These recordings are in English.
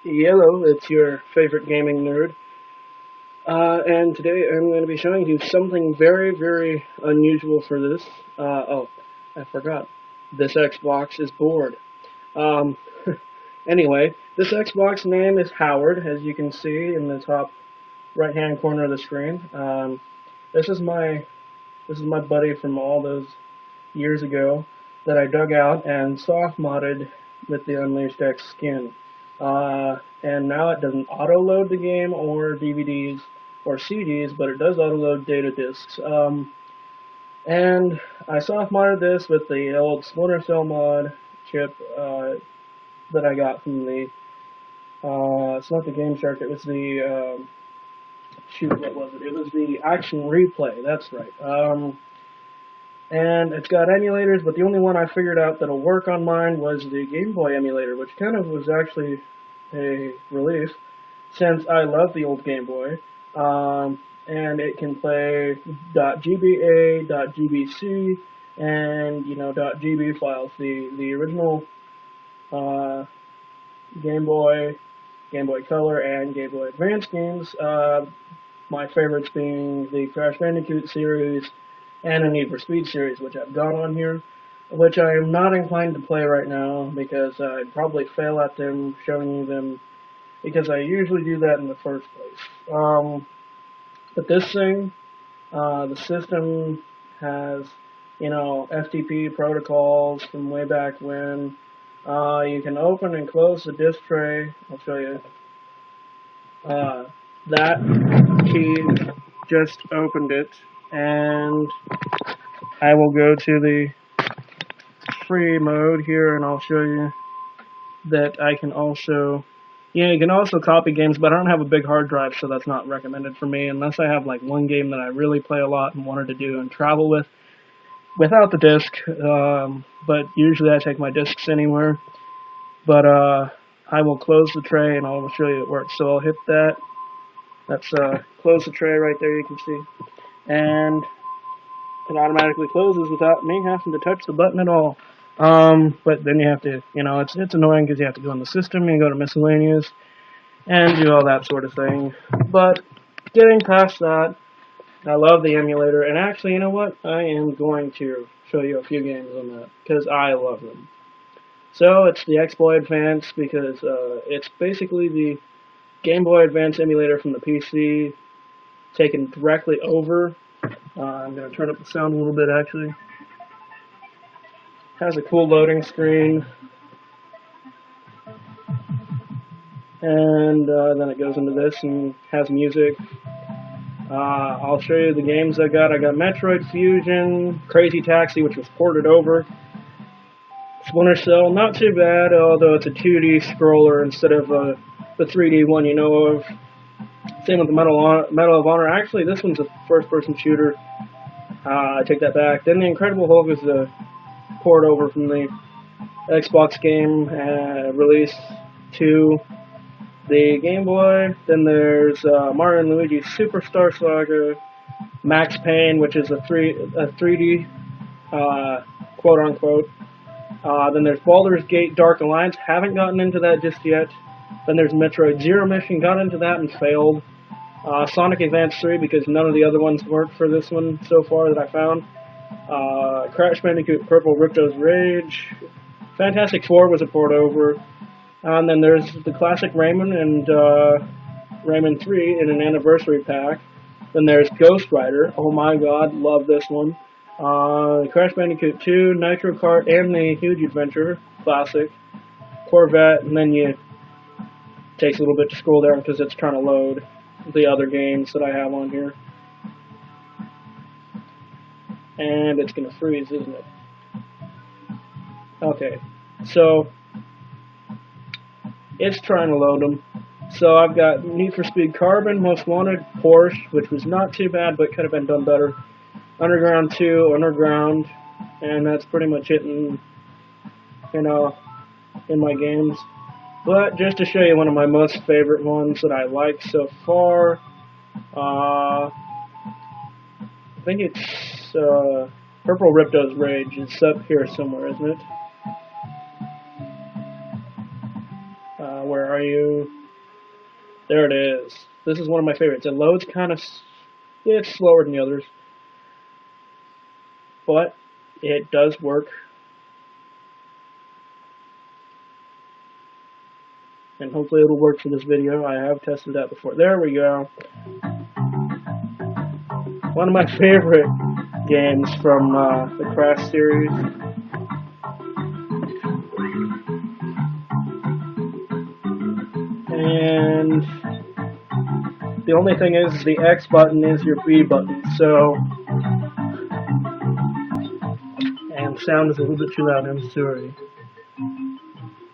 Yellow, it's your favorite gaming nerd. And today I'm going to be showing you something very, very unusual for this. I forgot. This Xbox is bored. Um, anyway, this Xbox name is Howard, as you can see in the top right-hand corner of the screen. This is my this is my buddy from all those years ago that I dug out and soft modded with the Unleashed X skin. And now it doesn't auto-load the game or DVDs or CDs, but it does auto-load data disks. And I soft modded this with the old Splinter Cell mod chip that I got from the, it's not the Game Shark, it was the, shoot, what was it? It was the Action Replay, that's right. And it's got emulators, but the only one I figured out that'll work on mine was the Game Boy emulator, which kind of was actually a relief, since I love the old Game Boy. And it can play .gba, .gbc, and .gb files. The original Game Boy, Game Boy Color, and Game Boy Advance games. My favorites being the Crash Bandicoot series and a Need for Speed series, which I've got on here, which I am not inclined to play right now because I'd probably fail at them, showing you them, because I usually do that in the first place. But this thing, the system has, FTP protocols from way back when. You can open and close the disk tray. I'll show you. That key just opened it, and I will go to the free mode here, and I'll show you that I can also, you can also copy games, but I don't have a big hard drive, so that's not recommended for me, unless I have like one game that I really play a lot and wanted to do and travel with, without the disc, but usually I take my discs anywhere. But I will close the tray, and I'll show you it works. So I'll hit that. That's close the tray right there, you can see. And it automatically closes without me having to touch the button at all. But then you have to, it's annoying because you have to go in the system, you go to miscellaneous, and do all that sort of thing. But getting past that, I love the emulator, and actually, you know what? I am going to show you a few games on that, because I love them. So, it's the X-Boy Advance, because it's basically the Game Boy Advance emulator from the PC, taken directly over. I'm going to turn up the sound a little bit, actually. Has a cool loading screen. And then it goes into this and has music. I'll show you the games I got. I got Metroid Fusion, Crazy Taxi, which was ported over. Splinter Cell, not too bad, although it's a 2D scroller instead of the 3D one you know of. Same with the Medal of Honor. Actually, this one's a first-person shooter. I take that back. Then the Incredible Hulk is the port over from the Xbox game release to the Game Boy. Then there's Mario and Luigi Superstar Saga, Max Payne, which is a 3D quote unquote. Then there's Baldur's Gate Dark Alliance. Haven't gotten into that just yet. Then there's Metroid Zero Mission. Got into that and failed. Sonic Advance 3, because none of the other ones worked for this one so far that I found. Crash Bandicoot Purple Ripto's Rage. Fantastic Four was a port over. And then there's the classic Rayman and Rayman 3 in an anniversary pack. Then there's Ghost Rider. Oh my god, love this one. Crash Bandicoot 2, Nitro Kart, and the Huge Adventure classic. Corvette, and then takes a little bit to scroll down because it's trying to load the other games that I have on here. And it's going to freeze, isn't it? Okay, so it's trying to load them. So I've got Need for Speed Carbon, Most Wanted, Porsche, which was not too bad, but could have been done better. Underground 2, Underground, and that's pretty much it in my games. But just to show you one of my most favorite ones that I like so far, I think it's Purple Ripto's Rage. It's up here somewhere, isn't it? Where Where are you? There it is. This is one of my favorites. It loads kind of, it's slower than the others, but it does work. And hopefully it'll work for this video. I have tested that before. There we go. One of my favorite games from the Crash series. And the only thing is the X button is your B button, so, and sound is a little bit too loud, I'm sorry.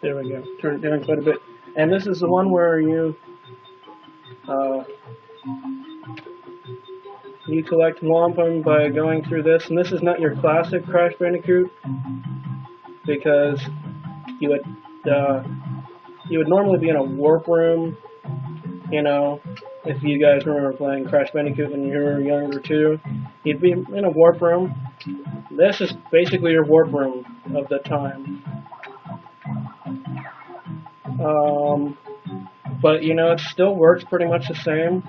There we go, turn it down quite a bit. And this is the one where you collect wampum by going through this, and this is not your classic Crash Bandicoot, because you would normally be in a warp room, you know, if you guys remember playing Crash Bandicoot when you were younger too. You'd be in a warp room. This is basically your warp room of the time. But you know, it still works pretty much the same,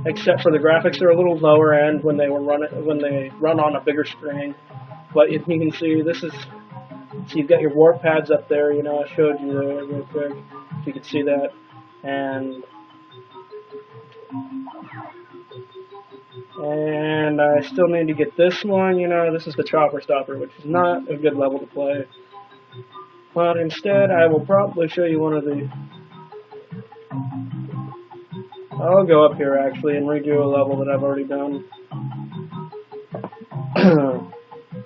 except for the graphics are a little lower end when they run on a bigger screen. But if you can see, this is, so you've got your warp pads up there, you know, I showed you there real quick, if you could see that. And I still need to get this one, you know, this is the Chopper Stopper, which is not a good level to play. But instead, I will probably show you one of the... I'll go up here actually and redo a level that I've already done.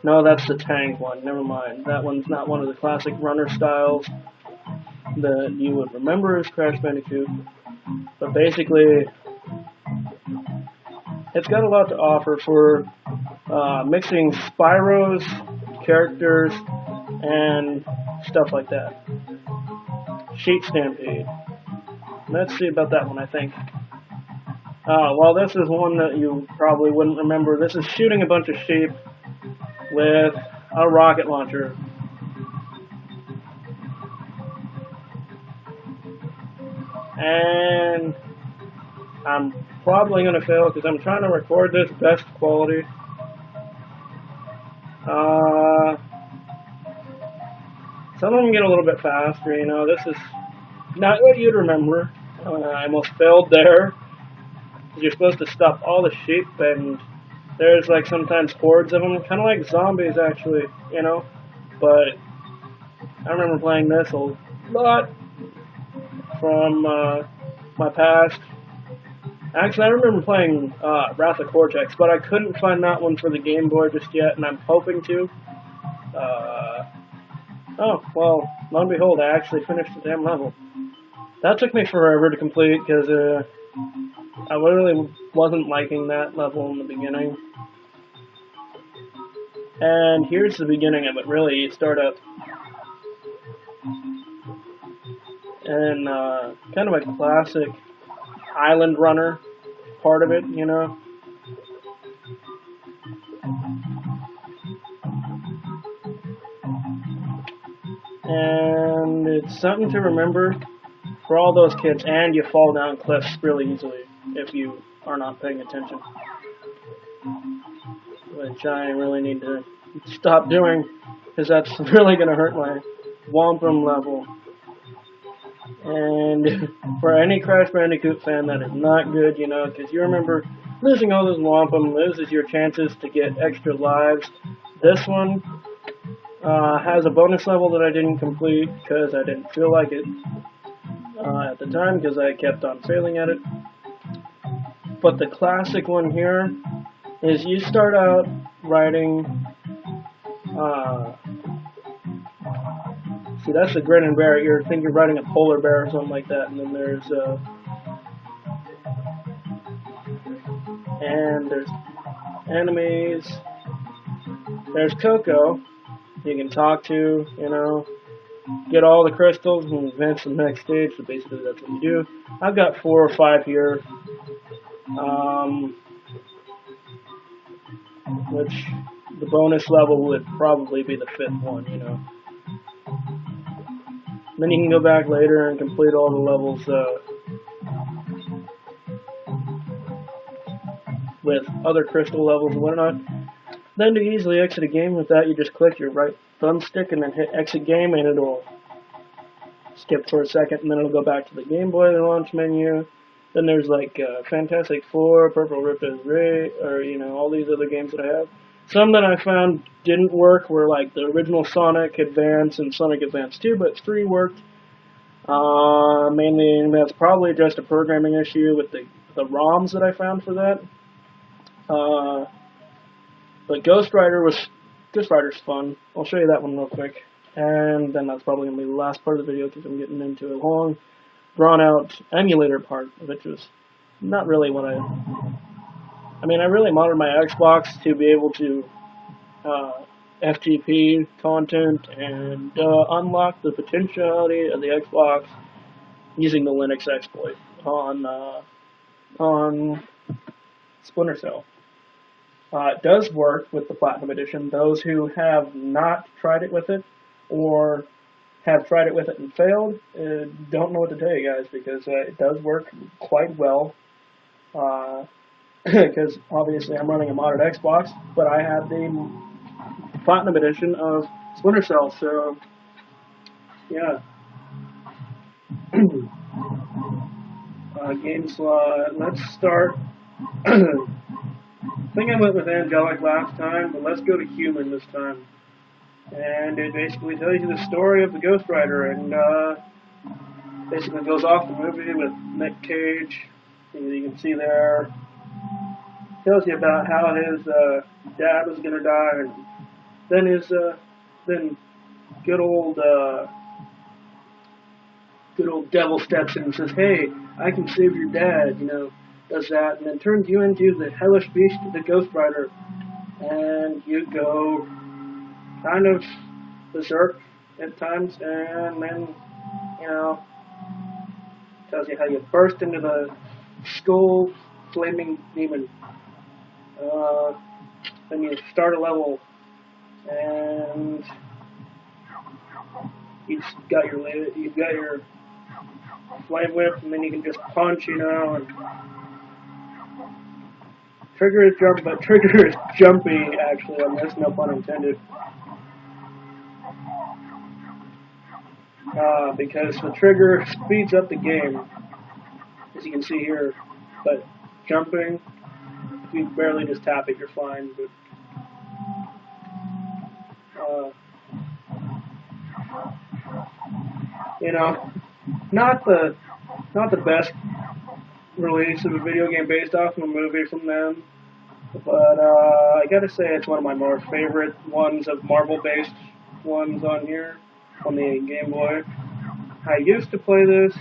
No, that's the tank one, never mind. That one's not one of the classic runner styles that you would remember as Crash Bandicoot. But basically, it's got a lot to offer for mixing Spyro's characters and stuff like that. Sheep Stampede. Let's see about that one, I think. Well, this is one that you probably wouldn't remember. This is shooting a bunch of sheep with a rocket launcher. And I'm probably going to fail because I'm trying to record this best quality. Some of them get a little bit faster, you know. This is not what you'd remember. I almost failed there. You're supposed to stop all the sheep, and there's like sometimes hordes of them, kind of like zombies actually, you know. But I remember playing this a lot from my past. Actually, I remember playing Wrath of Cortex, but I couldn't find that one for the Game Boy just yet, and I'm hoping to. Oh, well, lo and behold, I actually finished the damn level. That took me forever to complete, because I really wasn't liking that level in the beginning. And here's the beginning of it, really. You start up in kind of a classic island runner part of it, you know. And it's something to remember for all those kids, and you fall down cliffs really easily if you are not paying attention, which I really need to stop doing, because that's really going to hurt my wampum level. And for any Crash Bandicoot fan, that is not good, you know, because you remember losing all those wampum loses your chances to get extra lives. This one has a bonus level that I didn't complete because I didn't feel like it at the time, because I kept on failing at it. But the classic one here is you start out riding, see, that's a grin and bear. You think you're riding a polar bear or something like that, and then there's enemies. There's Coco, you can talk to, you know, get all the crystals and advance to the next stage, so basically that's what you do. I've got 4 or 5 here, which the bonus level would probably be the 5th one, you know. Then you can go back later and complete all the levels with other crystal levels and whatnot. Then to easily exit a game with that, you just click your right thumbstick and then hit exit game, and it'll skip for a second, and then it'll go back to the Game Boy launch menu. Then there's like Fantastic Four, Purple Rippin' Ray, or all these other games that I have. Some that I found didn't work were like the original Sonic Advance and Sonic Advance 2, but 3 worked. Mainly, that's probably just a programming issue with the ROMs that I found for that. But Ghost Rider's fun. I'll show you that one real quick. And then that's probably going to be the last part of the video because I'm getting into a long, drawn-out emulator part, which was not really what I really modded my Xbox to be able to FTP content and unlock the potentiality of the Xbox using the Linux exploit on Splinter Cell. It does work with the Platinum Edition. Those who have not tried it with it, or have tried it with it and failed, don't know what to tell you guys, because it does work quite well. Because obviously I'm running a modded Xbox, but I have the Platinum Edition of Splinter Cell, so yeah. Game slot. Let's start. I think I went with Angelic last time, but let's go to Human this time. And it basically tells you the story of the Ghost Rider, and basically goes off the movie with Nick Cage. You can see there. Tells you about how his dad was gonna die, and then good old devil steps in and says, "Hey, I can save your dad," does that, and then turns you into the hellish beast, the Ghost Rider, and you go kind of berserk at times, and then, tells you how you burst into the skull flaming demon. Then you start a level, and you've got your flame whip, and then you can just punch, and Trigger is jumpy, actually, on this, no pun intended. Because the trigger speeds up the game, as you can see here, but jumping, if you barely just tap it, you're fine. But not the best release of a video game based off of a movie from them, but I gotta say it's one of my more favorite ones of Marvel-based ones on here, on the Game Boy. I used to play this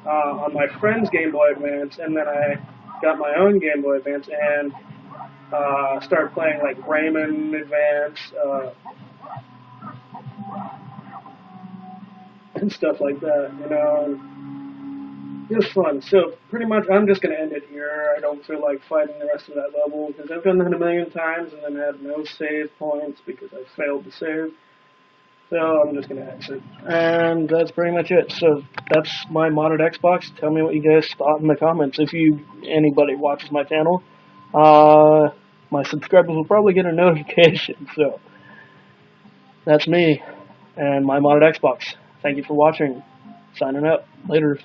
on my friend's Game Boy Advance, and then I got my own Game Boy Advance and started playing like Rayman Advance and stuff like that, It was fun. So pretty much I'm just going to end it here. I don't feel like fighting the rest of that level because I've done that a million times and then had no save points because I failed to save. So I'm just going to exit. And that's pretty much it. So that's my modded Xbox. Tell me what you guys thought in the comments. If anybody watches my channel, my subscribers will probably get a notification. So that's me and my modded Xbox. Thank you for watching. Signing out. Later.